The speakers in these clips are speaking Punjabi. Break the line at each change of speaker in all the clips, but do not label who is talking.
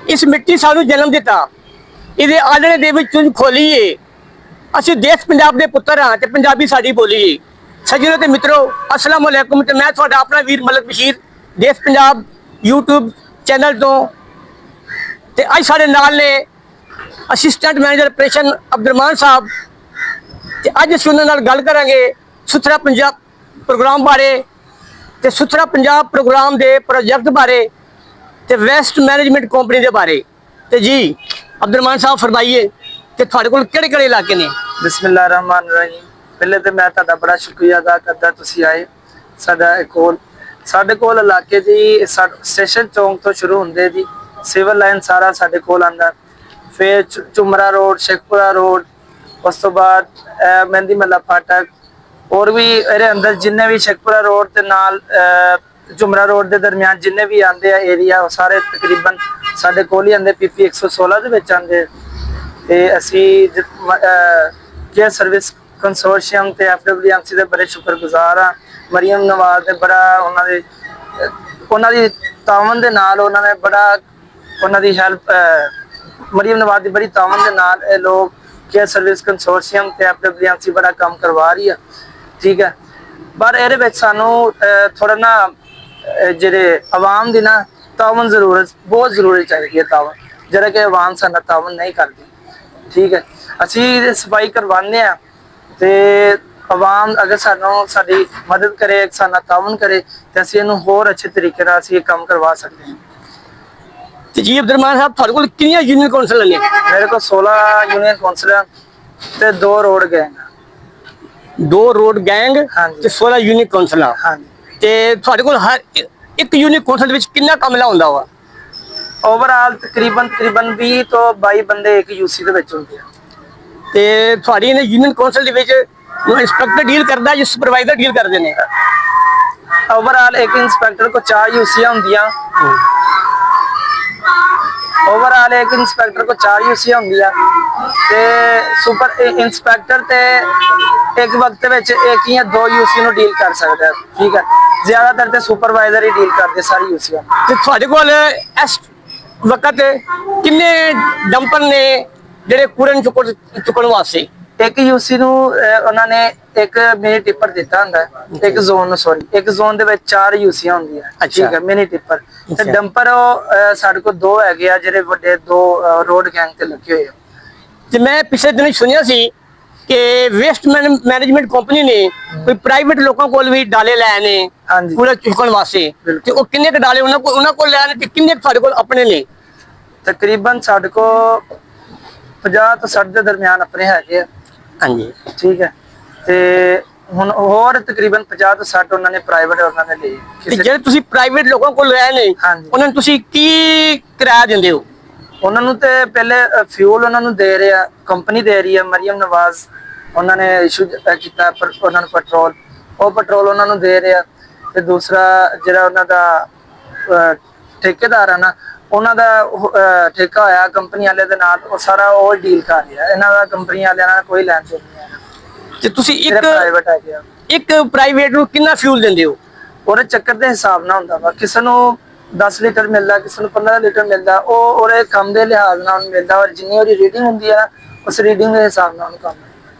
इस मिट्टी सानू जन्म दिता, ਇਹਦੇ ਆਲਣੇ ਦੇ ਵਿੱਚ ਚੁੰਝ ਖੋਲੀ ਏ। ਅਸੀਂ ਦੇਸ਼ ਪੰਜਾਬ ਦੇ ਪੁੱਤਰ ਹਾਂ ਤੇ ਪੰਜਾਬੀ ਸਾਡੀ ਬੋਲੀ ਏ। ਸੱਜਣੋ ਤੇ ਮਿੱਤਰੋ, ਅਸਲਾਮ ਵਾਲੇਕੁਮ। ਤੇ ਮੈਂ ਤੁਹਾਡਾ ਆਪਣਾ ਵੀਰ ਮਲਕ ਬਸ਼ੀਰ, ਦੇਸ਼ ਪੰਜਾਬ YouTube ਚੈਨਲ ਤੋਂ। ਤੇ ਅੱਜ ਸਾਡੇ ਨਾਲ ਨੇ ਅਸਿਸਟੈਂਟ ਮੈਨੇਜਰ ਆਪਰੇਸ਼ਨ ਅਬਦੁਰਮਾਨ ਸਾਹਿਬ। ਤੇ ਅੱਜ ਅਸੀਂ ਉਹਨਾਂ ਨਾਲ ਗੱਲ ਕਰਾਂਗੇ ਸੁਥਰਾ ਪੰਜਾਬ ਪ੍ਰੋਗਰਾਮ ਬਾਰੇ ਤੇ ਸੁਥਰਾ ਪੰਜਾਬ ਪ੍ਰੋਗਰਾਮ ਦੇ ਪ੍ਰੋਜੈਕਟ ਬਾਰੇ ਤੇ ਵੈਸਟ ਮੈਨੇਜਮੈਂਟ ਕੰਪਨੀ ਦੇ ਬਾਰੇ। ਤੇ ਜੀ ਅਬਦੁਰਮਾਨ ਸਾਹਿਬ ਫਰਮਾਈਏ ਕਿ ਤੁਹਾਡੇ ਕੋਲ ਕਿਹੜੇ ਕਿਹੜੇ ਇਲਾਕੇ ਨੇ?
ਬਿਸਮਿਲ੍ਲਾਹਿਰ ਰਹਿਮਾਨ ਰਹੀਮ। ਪਹਿਲੇ ਤੇ ਮੈਂ ਤੁਹਾਡਾ ਬੜਾ ਸ਼ੁਕਰੀਆ ਅਦਾ ਕਰਦਾ, ਤੁਸੀਂ ਆਏ ਸਾਡੇ ਕੋਲ ਇਲਾਕੇ ਦੀ ਸਟੇਸ਼ਨ ਚੌਂਕ ਤੋਂ ਸ਼ੁਰੂ ਹੁੰਦੇ ਜੀ, ਸਿਵਲ ਲਾਈਨ ਸਾਰਾ ਸਾਡੇ ਕੋਲ ਆਂਦਾ, ਫਿਰ ਚੁਮਰਾ ਰੋਡ, ਸ਼ੇਖਪੁਰਾ ਰੋਡ, ਉਸ ਤੋਂ ਬਾਅਦ ਮਹਿੰਦੀ ਮੱਲਾ ਫਾਟਕ, ਹੋਰ ਵੀ ਇਹਦੇ ਅੰਦਰ ਜਿੰਨੇ ਵੀ ਸ਼ੇਖਪੁਰਾ ਰੋਡ ਤੇ ਨਾਲ ਚੁਮਰਾ ਰੋਡ ਦੇ ਦਰਮਿਆਨ ਜਿੰਨੇ ਵੀ ਆਂਦੇ ਆ ਏਰੀਆ, ਉਹ ਸਾਰੇ ਤਕਰੀਬਨ ਸਾਡੇ ਕੋਲ ਹੀ ਆਂਦੇ। PP 116 ਦੇ ਵਿੱਚ ਆਂਦੇ। ਤੇ ਅਸੀਂ ਕੇਅਰ ਸਰਵਿਸ ਕੰਸੋਰਸ਼ੀਅਮ ਤੇ FWMC ਦੇ ਬੜੇ ਸ਼ੁਕਰਗੁਜ਼ਾਰ ਹਾਂ। ਮਰੀਮ ਨਵਾਜ਼ ਦੇ ਬੜਾ ਉਹਨਾਂ ਦੀ ਤਾਵਨ ਦੇ ਨਾਲ ਉਹਨਾਂ ਨੇ ਬੜਾ ਉਹਨਾਂ ਦੀ ਹੈਲਪ, ਮਰੀਮ ਨਵਾਜ਼ ਦੀ ਬੜੀ ਤਾਵਨ ਦੇ ਨਾਲ ਇਹ ਲੋਕ ਕੇਅਰ ਸਰਵਿਸ ਕੰਸੋਰਸ਼ੀਅਮ ਤੇ FWMC ਬੜਾ ਕੰਮ ਕਰਵਾ ਰਹੀ ਆ। ਠੀਕ ਹੈ, ਪਰ ਇਹਦੇ ਵਿੱਚ ਸਾਨੂੰ ਥੋੜਾ ਨਾ ਜਿਹੜੇ ਆਵਾਮ ਦੀ ਨਾ ਤਾਵਨ ਬਹੁਤ ਜ਼ਰੂਰੀ ਚਾਹੀਦੀ ਹੈ, ਤਾਵਨ ਜਿਹੜਾ ਕਿ ਆਵਾਮ ਸਾਡਾ ਤਾਵਨ ਨਹੀਂ ਕਰਦੀ। ਠੀਕ ਹੈ, ਅਸੀਂ ਸਫਾਈ ਕਰਵਾਉਂਦੇ ਆ ਤੇ ਆਵਾਮ ਅਗਰ ਸਾਡੀ ਮਦਦ ਕਰੇ, ਸਾਡਾ ਤਾਵਨ ਕਰੇ ਤੇ ਅਸੀਂ ਇਹਨੂੰ ਹੋਰ ਅੱਛੇ ਤਰੀਕੇ ਨਾਲ ਅਸੀਂ ਇਹ ਕੰਮ ਕਰਵਾ ਸਕਦੇ ਹਾਂ।
ਤੇ ਜੀ ਅਬਦੁਰਮਾਨ ਸਾਹਿਬ, ਤੁਹਾਡੇ ਕੋਲ ਕਿੰਨੀਆਂ ਯੂਨੀਅਨ ਕੌਂਸਲ ਨੇ?
ਮੇਰੇ ਕੋਲ 16 ਯੂਨੀਅਨ ਕੌਂਸਲ ਤੇ 2 ਰੋਡ ਗੈਂਗ।
2 ਰੋਡ ਗੈਂਗ ਤੇ 16 ਯੂਨੀਅਨ ਕੌਂਸਲ।
ਹਾਂਜੀ।
ਤੇ ਤੁਹਾਡੇ ਕੋਲ ਹਰ ਇੱਕ ਯੂਨੀਅਨ ਕੌਂਸਲ ਵਿੱਚ ਕਿੰਨਾ ਕੰਮ ਹੁੰਦਾ ਵਾ?
ਓਵਰਆਲ ਤਕਰੀਬਨ 20 ਤੋਂ 22 ਬੰਦੇ ਇੱਕ UC ਦੇ ਵਿੱਚ ਹੁੰਦੇ ਆ।
ਤੇ ਤੁਹਾਡੀ ਇਹਨੇ ਯੂਨੀਅਨ ਕੌਂਸਲ ਦੇ ਵਿੱਚ ਇੰਸਪੈਕਟਰ ਡੀਲ ਕਰਦਾ ਜਾਂ ਸੁਪਰਵਾਈਜ਼ਰ ਡੀਲ ਕਰਦੇ ਨੇ?
ਓਵਰਆਲ ਇੱਕ ਇੰਸਪੈਕਟਰ ਕੋ 4 UCਆਂ ਹੁੰਦੀਆਂ। ਓਵਰਆਲ ਇੱਕ ਇੰਸਪੈਕਟਰ ਕੋ 4 UCਆਂ ਹੁੰਦੀਆਂ ਤੇ ਸੁਪਰ ਇੰਸਪੈਕਟਰ ਤੇ ਇੱਕ ਵਕਤ ਵਿੱਚ ਇੱਕ ਜਾਂ 2 UC ਨੂੰ ਡੀਲ ਕਰ ਸਕਦਾ। ਠੀਕ ਹੈ, ਜ਼ਿਆਦਾਤਰ ਤੇ ਸੁਪਰਵਾਈਜ਼ਰ ਹੀ ਡੀਲ ਕਰਦੇ ਸਾਰੀ UCਆਂ।
ਤੇ ਤੁਹਾਡੇ ਕੋਲ ਇਸ ਵਕਤ ਕਿੰਨੇ ਡੰਪਰ ਨੇ ਜਿਹੜੇ ਕੂੜੇ ਚੁੱਕਣ ਵਾਸਤੇ?
ਇੱਕ UC ਨੂੰ ਉਹਨਾਂ ਨੇ ਇੱਕ ਮਿਨੀ ਟਿੱਪਰ ਦਿੱਤਾ ਹੁੰਦਾ, ਇੱਕ ਜ਼ੋਨ ਨੂੰ, ਸੌਰੀ ਇੱਕ ਜ਼ੋਨ ਦੇ ਵਿੱਚ 4 UCਆਂ ਹੁੰਦੀਆਂ। ਠੀਕ ਹੈ, ਮਿਨੀ ਟਿੱਪਰ ਤੇ ਡੰਪਰ ਸਾਡੇ ਕੋਲ 2 ਹੈਗੇ ਆ ਜਿਹੜੇ ਵੱਡੇ 2 ਰੋਡ ਗੈਂਗ ਤੇ ਲੱਗੇ ਹੋਏ ਆ।
ਤੇ ਮੈਂ ਪਿਛਲੇ ਦਿਨ ਸੁਣਿਆ ਸੀ ਕਿ ਵੇਸਟ ਮੈਨੇਜਮੈਂਟ ਕੰਪਨੀ ਨੇ ਕੋਈ ਪ੍ਰਾਈਵੇਟ ਲੋਕਾਂ ਕੋਲ ਵੀ ਡਾਲੇ ਲਏ ਨੇ ਕੂੜਾ ਚੁੱਕਣ ਵਾਸਤੇ। ਤੇ ਉਹ ਕਿੰਨੇ ਕੁ ਡਾਲੇ ਉਹਨਾਂ ਕੋਲ ਲਏ ਨੇ ਤੇ ਕਿੰਨੇ ਤੁਹਾਡੇ ਕੋਲ ਆਪਣੇ ਨੇ?
ਤਕਰੀਬਨ ਸਾਡੇ ਕੋਲ 50 ਤੋਂ 60 ਦੇ ਦਰਮਿਆਨ ਆਪਣੇ ਹੈਗੇ ਆ।
ਹਾਂਜੀ। ਠੀਕ ਹੈ,
ਤੇ ਹੁਣ ਹੋਰ ਤਕਰੀਬਨ 50 ਤੋਂ 60 ਉਹਨਾਂ ਨੇ ਪ੍ਰਾਈਵੇਟ ਉਹਨਾਂ ਨੇ ਲਏ।
ਤੇ ਜਿਹੜੇ ਤੁਸੀਂ ਪ੍ਰਾਈਵੇਟ ਲੋਕਾਂ ਕੋਲ ਲਏ ਨੇ ਉਹਨਾਂ ਨੂੰ ਤੁਸੀਂ ਕੀ ਕਿਰਾਇਆ ਦਿੰਦੇ ਹੋ?
ਉਹਨਾਂ ਨੂੰ ਤੇ ਪਹਿਲੇ ਫਿਊਲ ਉਹਨਾਂ ਨੂੰ ਦੇ ਰਿਹਾ, ਕੰਪਨੀ ਦੇ ਰਹੀ ਹੈ। ਮਰੀਮ ਨਵਾਜ਼ ਉਹਨਾਂ ਨੇ ਇਸ਼ੂ ਕੀਤਾ ਉਹਨਾਂ ਨੂੰ ਪੈਟਰੋਲ, ਉਹ ਪੈਟਰੋਲ ਉਹਨਾਂ ਨੂੰ ਦੇ ਰਿਹਾ। ਤੇ ਦੂਸਰਾ ਜਿਹੜਾ ਉਹਨਾਂ ਦਾ ਠੇਕੇਦਾਰ ਆ ਨਾ, ਉਹਨਾਂ ਦਾ ਠੇਕਾ ਹੋਇਆ ਕੰਪਨੀ ਵਾਲੇ ਦੇ ਨਾਲ, ਉਹ ਸਾਰਾ ਉਹ ਡੀਲ ਕਰ ਰਿਹਾ। ਇਹਨਾਂ ਦਾ ਕੰਪਨੀ ਵਾਲਿਆਂ ਨਾਲ ਕੋਈ ਲੈਣ ਦੇਣ ਨਹੀਂ ਹੈ।
ਤੇ ਤੁਸੀਂ ਇੱਕ ਪ੍ਰਾਈਵੇਟ ਨੂੰ ਕਿੰਨਾ ਫਿਊਲ ਦਿੰਦੇ ਹੋ?
ਉਹਦੇ ਚੱਕਰ ਦੇ ਹਿਸਾਬ ਨਾਲ ਹੁੰਦਾ ਵਾ, ਕਿਸੇ ਨੂੰ 10 ਲੀਟਰ ਮਿਲਦਾ, ਕਿਸੇ ਨੂੰ 15 ਲੀਟਰ ਮਿਲਦਾ, ਉਹ ਉਹਦੇ ਕੰਮ ਦੇ ਲਿਹਾਜ਼ ਨਾਲ ਮਿਲਦਾ। ਔਰ ਜਿੰਨੀ ਉਹਦੀ ਰੀਡਿੰਗ ਹੁੰਦੀ ਆ ਉਸ ਰੀਡਿੰਗ ਦੇ ਹਿਸਾਬ ਨਾਲ ਕੰਮ।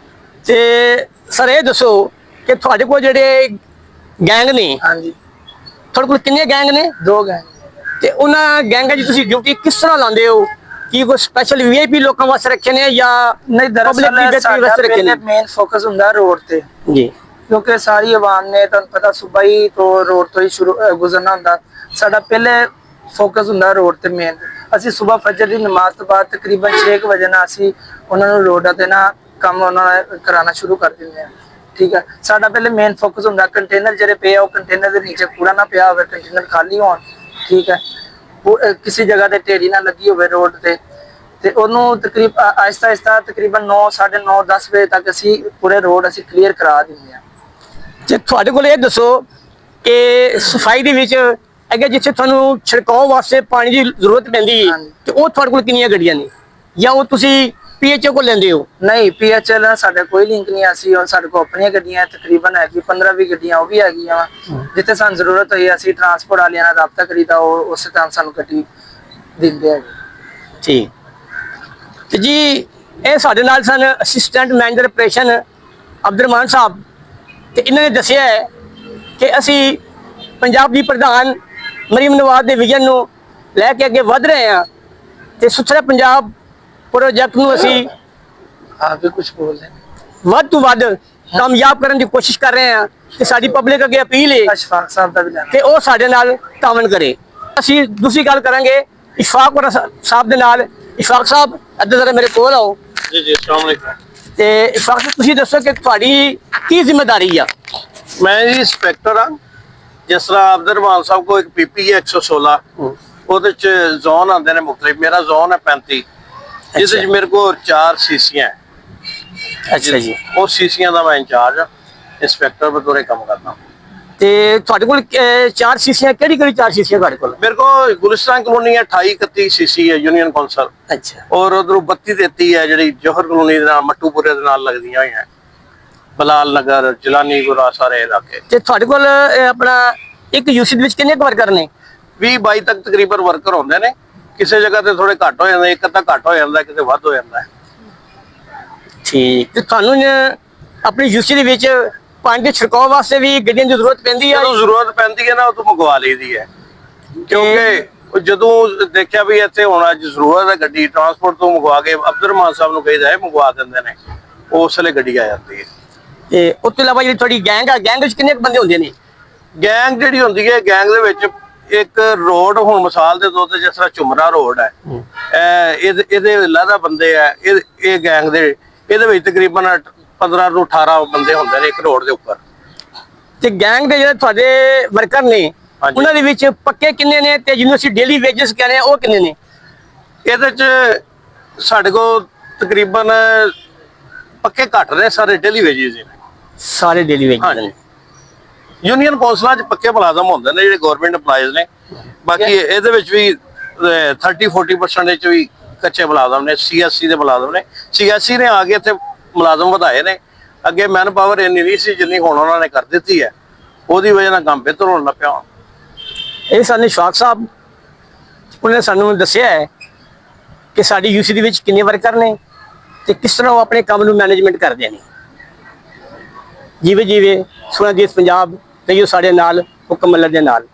ਤੇ ਸਰ ਇਹ ਦੱਸੋ ਕਿ ਤੁਹਾਡੇ ਕੋਲ ਜਿਹੜੇ ਗੈਂਗ ਨੇ,
ਹਾਂਜੀ,
ਤੁਹਾਡੇ ਕੋਲ ਕਿੰਨੇ ਗੈਂਗ ਨੇ?
2 ਗੈਂਗ।
ਤੇ ਉਹਨਾਂ ਗੈਂਗਾਂ 'ਚ ਤੁਸੀਂ ਡਿਊਟੀ ਕਿਸ ਤਰ੍ਹਾਂ ਲਾਉਂਦੇ ਹੋ? ਕੀ ਕੋਈ ਸਪੈਸ਼ਲ VIP ਲੋਕਾਂ ਵਾਸਤੇ ਰੱਖੇ ਨੇ ਜਾਂ
ਨਹੀਂ? ਦਰਅਸਲ ਸਾਡਾ ਮੇਨ ਫੋਕਸ ਹੁੰਦਾ ਰੋਡ ਤੇ ਜੀ, ਕਿਉਂਕਿ ਸਾਰੀ ਆਵਾਮ ਨੇ ਤੁਹਾਨੂੰ ਪਤਾ ਸੁਬਹ ਹੀ ਤੋਂ ਰੋਡ ਤੋਂ ਹੀ ਸ਼ੁਰੂ ਗੁਜ਼ਰਨਾ ਹੁੰਦਾ। ਸਾਡਾ ਪਹਿਲੇ ਫੋਕਸ ਹੁੰਦਾ ਰੋਡ ਤੇ ਮੇਨ। ਅਸੀਂ ਸੁਬਹ ਫਜਰ ਦੀ ਨਮਾਜ਼ ਤੋਂ ਬਾਅਦ ਤਕਰੀਬਨ 6 ਵਜੇ ਨਾਲ ਅਸੀਂ ਉਹਨਾਂ ਨੂੰ ਰੋਡਾਂ ਤੇ ਨਾ ਕੰਮ ਉਹਨਾਂ ਨੇ ਕਰਾਉਣਾ ਸ਼ੁਰੂ ਕਰ ਦਿੰਦੇ ਆ। ਠੀਕ ਹੈ, ਸਾਡਾ ਪਹਿਲੇ ਮੇਨ ਫੋਕਸ ਹੁੰਦਾ ਕੰਟੇਨਰ ਜਿਹੜੇ ਪਏ ਆ ਉਹ ਕੰਟੇਨਰ ਦੇ ਨੀਚੇ ਕੂੜਾ ਨਾ ਪਿਆ ਹੋਵੇ, ਕੰਟੇਨਰ ਖਾਲੀ ਹੋਣ। ਠੀਕ ਹੈ, ਕਿਸੇ ਜਗ੍ਹਾ ਤੇ ਢੇਰੀ ਨਾ ਲੱਗੀ ਹੋਵੇ ਰੋਡ ਤੇ ਉਹਨੂੰ ਤਕਰੀਬਨ ਆਹਿਸਤਾ ਤਕਰੀਬਨ 9, 9:30, 10 ਵਜੇ ਤੱਕ ਅਸੀਂ ਪੂਰੇ ਰੋਡ ਅਸੀਂ ਕਲੀਅਰ ਕਰਾ ਦਿੰਦੇ ਆ।
ਤੇ ਤੁਹਾਡੇ ਕੋਲ ਇਹ ਦੱਸੋ ਕਿ ਸਫਾਈ ਦੇ ਵਿੱਚ ਅੱਗੇ ਜਿੱਥੇ ਤੁਹਾਨੂੰ ਛਿੜਕਾਉ ਵਾਸਤੇ ਪਾਣੀ ਦੀ ਜ਼ਰੂਰਤ ਪੈਂਦੀ ਹੈ ਤੇ ਉਹ ਤੁਹਾਡੇ ਕੋਲ ਕਿੰਨੀਆਂ ਗੱਡੀਆਂ ਨੇ ਜਾਂ ਉਹ ਤੁਸੀਂ PHO ਕੋਲ ਲੈਂਦੇ ਹੋ?
ਨਹੀਂ, PHO ਨਾਲ ਸਾਡਾ ਕੋਈ ਲਿੰਕ ਨਹੀਂ। ਅਸੀਂ ਸਾਡੇ ਕੋਲ ਆਪਣੀਆਂ ਗੱਡੀਆਂ ਤਕਰੀਬਨ ਹੈਗੀ 15-20 ਗੱਡੀਆਂ, ਉਹ ਵੀ ਹੈਗੀਆਂ। ਜਿੱਥੇ ਸਾਨੂੰ ਜ਼ਰੂਰਤ ਹੋਈ ਅਸੀਂ ਟਰਾਂਸਪੋਰਟ ਵਾਲਿਆਂ ਨਾਲ ਰਾਬਤਾ ਕਰੀਦਾ, ਉਹ ਉਸੇ ਟਾਈਮ ਸਾਨੂੰ ਗੱਡੀ ਦਿੰਦੇ ਹੈਗੇ।
ਠੀਕ। ਤੇ ਜੀ ਇਹ ਸਾਡੇ ਨਾਲ ਸਨ ਅਸਿਸਟੈਂਟ ਮੈਨੇਜਰ ਆਪਰੇਸ਼ਨ ਅਬਦੁਰਮਾਨ ਸਾਹਿਬ, ਤੇ ਇਹਨਾਂ ਨੇ ਦੱਸਿਆ ਹੈ ਕਿ ਅਸੀਂ ਪੰਜਾਬ ਦੀ ਪ੍ਰਧਾਨ ਮਰੀਮ ਨਵਾਜ਼ ਦੇ ਵਿਜ਼ਨ ਨੂੰ ਲੈ ਕੇ ਅੱਗੇ ਵਧ ਰਹੇ ਹਾਂ ਤੇ ਸੁਥਰਾ ਪੰਜਾਬ ਪ੍ਰੋਜੈਕਟ ਨੂੰ ਅਸੀਂ
आप भी कुछ बोल रहे हैं।
ਵੱਧ ਤੋਂ ਵੱਧ ਕਾਮਯਾਬ ਕਰਨ ਦੀ ਕੋਸ਼ਿਸ਼ ਕਰ ਰਹੇ ਹਾਂ ਤੇ ਸਾਡੀ ਪਬਲਿਕ ਅੱਗੇ ਅਪੀਲ ਹੈ
अशफाक साहब का भी लेना।
ਕਿ ਉਹ ਸਾਡੇ ਨਾਲ ਤਾਵਨ ਕਰੇ। ਅਸੀਂ ਦੂਸਰੀ ਗੱਲ ਕਰਾਂਗੇ ਇਸ਼ਫਾਕ ਵਰਾ ਸਾਹਿਬ ਦੇ ਨਾਲ। ਇਸ਼ਫਾਕ ਸਾਹਿਬ ਇੱਧਰ ਜ਼ਰਾ ਮੇਰੇ ਕੋਲ ਆਓ।
ਜੀ ਜੀ, अस्सलाम वालेकुम।
ਤੇ ਇਸ਼ਫਾਕ ਸਾਹਿਬ ਤੁਸੀਂ ਦੱਸੋ ਕਿ ਤੁਹਾਡੀ ਕੀ ਜ਼ਿੰਮੇਵਾਰੀ ਆ?
ਮੈਂ ਜੀ ਇੰਸਪੈਕਟਰ ਹਾਂ। ਜਿਸ ਤਰ੍ਹਾਂ ਅਬਦੁਰਮਾਨ ਸਾਹਿਬ ਕੋ ਇੱਕ ਪੀਪੀ ਹੈ 116, ਉਹਦੇ ਚ ਜ਼ੋਨ ਆਉਂਦੇ ਨੇ ਮੁਖਤਲਿਫ। ਮੇਰਾ ਜ਼ੋਨ ਹੈ 35, ਜਿਸ ਵਿੱਚ ਮੇਰੇ ਕੋਲ 4 ਸੀਸੀਆਂ ਹੈ।
ਅੱਛਾ ਜੀ।
ਉਹ ਸੀਸੀਆਂ ਦਾ ਮੈਂ ਇੰਚਾਰਜ ਹਾਂ, ਇੰਸਪੈਕਟਰ ਬਤੌਰੇ ਕੰਮ ਕਰਦਾ।
ਤੇ ਤੁਹਾਡੇ ਕੋਲ 4 ਸੀਸੀਆਂ, ਕਿਹੜੀ ਕਿਹੜੀ 4 ਸੀਸੀਆਂ ਤੁਹਾਡੇ ਕੋਲ?
ਮੇਰੇ ਕੋਲ ਗੁਲਿਸਤਾਨ ਕਲੋਨੀ ਹੈ 28 31 ਸੀਸੀ ਹੈ ਯੂਨੀਅਨ ਕੌਂਸਲ,
ਅੱਛਾ।
ਔਰ ਉਧਰੋਂ 32 33 ਹੈ ਜਿਹੜੀ ਜੋਹਰ ਕਲੋਨੀ ਦੇ ਨਾਲ ਮੱਟੂਪੁਰੇ ਦੇ ਨਾਲ ਲੱਗਦੀਆਂ ਹੋਈਆਂ, ਬਲਾਲ ਨਗਰ, ਜਲਾਨੀਪੁਰਾ, ਸਾਰੇ ਇਲਾਕੇ।
ਤੇ ਤੁਹਾਡੇ ਕੋਲ ਆਪਣਾ ਇੱਕ ਯੂਸੀ ਦੇ ਵਿੱਚ ਕਿੰਨੇ ਕੁ ਵਰਕਰ ਨੇ?
20 22 ਤੱਕ ਤਕਰੀਬਨ ਵਰਕਰ ਹੁੰਦੇ ਨੇ। ਕਿਸੇ ਜਗ੍ਹਾ ਤੇ ਥੋੜੇ ਘੱਟ ਹੋ ਜਾਂਦੇ, ਇੱਕ ਅੱਧਾ ਘੱਟ ਹੋ ਜਾਂਦਾ, ਕਿਤੇ ਵੱਧ ਹੋ ਜਾਂਦਾ।
ਠੀਕ। ਤੇ ਤੁਹਾਨੂੰ ਆਪਣੀ ਯੂਸੀ ਦੇ ਵਿੱਚ ਪਾਣੀ ਦੇ ਛਿੜਕਾਅ ਵਾਸਤੇ ਵੀ ਗੱਡੀਆਂ ਦੀ ਜ਼ਰੂਰਤ ਪੈਂਦੀ ਆ?
ਜਦੋਂ ਜ਼ਰੂਰਤ ਪੈਂਦੀ ਹੈ ਨਾ ਉਦੋਂ ਮੰਗਵਾ ਲਈਦੀ ਹੈ, ਕਿਉਂਕਿ ਜਦੋਂ ਦੇਖਿਆ ਵੀ ਇੱਥੇ ਹੁਣ ਅੱਜ ਜ਼ਰੂਰਤ ਹੈ ਗੱਡੀ ਟਰਾਂਸਪੋਰਟ ਤੋਂ ਮੰਗਵਾ ਕੇ ਅਬਦੁਰਮਾਨ ਸਾਹਿਬ ਨੂੰ ਕਹੀਦਾ ਹੈ ਮੰਗਵਾ ਦਿੰਦੇ ਨੇ, ਉਸ ਵੇਲੇ ਗੱਡੀ ਆ ਜਾਂਦੀ ਹੈ।
ਤੇ ਉਸ ਤੋਂ ਇਲਾਵਾ ਜਿਹੜੀ ਤੁਹਾਡੀ ਗੈਂਗ ਆ, ਗੈਂਗ ਵਿੱਚ ਕਿੰਨੇ ਕੁ ਬੰਦੇ ਹੁੰਦੇ ਨੇ?
ਗੈਂਗ ਜਿਹੜੀ ਹੁੰਦੀ ਹੈ, ਗੈਂਗ ਦੇ ਵਿੱਚ ਇੱਕ ਰੋਡ, ਹੁਣ ਮਿਸਾਲ ਦੇ ਤੌਰ ਤੇ ਜਿਸ ਤਰ੍ਹਾਂ ਚੁਮਰਾ ਰੋਡ ਹੈ, ਇਹਦੇ ਲਾਦਾ ਬੰਦੇ ਆ, ਇਹ ਗੈਂਗ ਦੇ, ਇਹਦੇ ਵਿੱਚ ਤਕਰੀਬਨ 15 ਤੋਂ 18 ਬੰਦੇ ਹੁੰਦੇ ਨੇ ਇੱਕ ਰੋਡ ਦੇ ਉੱਪਰ।
ਤੇ ਗੈਂਗ ਦੇ ਜਿਹੜੇ ਤੁਹਾਡੇ ਵਰਕਰ ਨੇ ਉਹਨਾਂ ਦੇ ਵਿੱਚ ਪੱਕੇ ਕਿੰਨੇ ਨੇ ਤੇ ਜਿਹਨੂੰ ਅਸੀਂ ਡੇਲੀ ਵੇਜਸ ਕਹਿੰਦੇ ਆ ਉਹ ਕਿੰਨੇ ਨੇ?
ਇਹਦੇ ਚ ਸਾਡੇ ਕੋਲ ਤਕਰੀਬਨ ਪੱਕੇ ਘੱਟ ਨੇ, ਸਾਰੇ ਡੇਲੀ ਵੇਜਿਸ ਨੇ।
ਸਾਰੇ ਡੇਲੀ ਵੇਜਸ ਨੇ।
ਯੂਨੀਅਨ ਕੌਂਸਲਾਂ 'ਚ ਪੱਕੇ ਮੁਲਾਜ਼ਮ ਹੁੰਦੇ ਨੇ ਜਿਹੜੇ ਗਵਰਨਮੈਂਟ EMPLOYEES ਨੇ। ਬਾਕੀ ਇਹਦੇ ਵਿੱਚ ਵੀ 30-40% ਵਿੱਚ ਵੀ ਕੱਚੇ ਮੁਲਾਜ਼ਮ ਨੇ, CSC ਦੇ ਮੁਲਾਜ਼ਮ ਨੇ। CSC ਨੇ ਆ ਕੇ ਇੱਥੇ ਮੁਲਾਜ਼ਮ ਵਧਾਏ ਨੇ। ਅੱਗੇ ਮੈਨ ਪਾਵਰ ਇੰਨੀ ਨਹੀਂ ਸੀ ਜਿੰਨੀ ਹੁਣ ਉਹਨਾਂ ਨੇ ਕਰ ਦਿੱਤੀ ਹੈ, ਉਹਦੀ ਵਜ੍ਹਾ ਨਾਲ ਕੰਮ ਬਿਹਤਰ ਹੋਣ ਲੱਗ ਪਿਆ।
ਇਹ ਸਾਨੂੰ ਇਸ਼ਫਾਕ ਸਾਹਿਬ ਉਹਨੇ ਸਾਨੂੰ ਦੱਸਿਆ ਹੈ ਕਿ ਸਾਡੀ ਯੂਸੀ ਦੇ ਵਿੱਚ ਕਿੰਨੇ ਵਰਕਰ ਨੇ ਤੇ ਕਿਸ ਤਰ੍ਹਾਂ ਉਹ ਆਪਣੇ ਕੰਮ ਨੂੰ ਮੈਨੇਜਮੈਂਟ ਕਰਦੇ ਨੇ। ਜਿਵੇਂ ਜਿਵੇਂ ਸੁਣਾ ਦੇਸ਼ ਪੰਜਾਬ ਤੇ ਸਾਡੇ ਨਾਲ ਹੁਕਮ ਅੱਲਾ ਦੇ ਨਾਲ।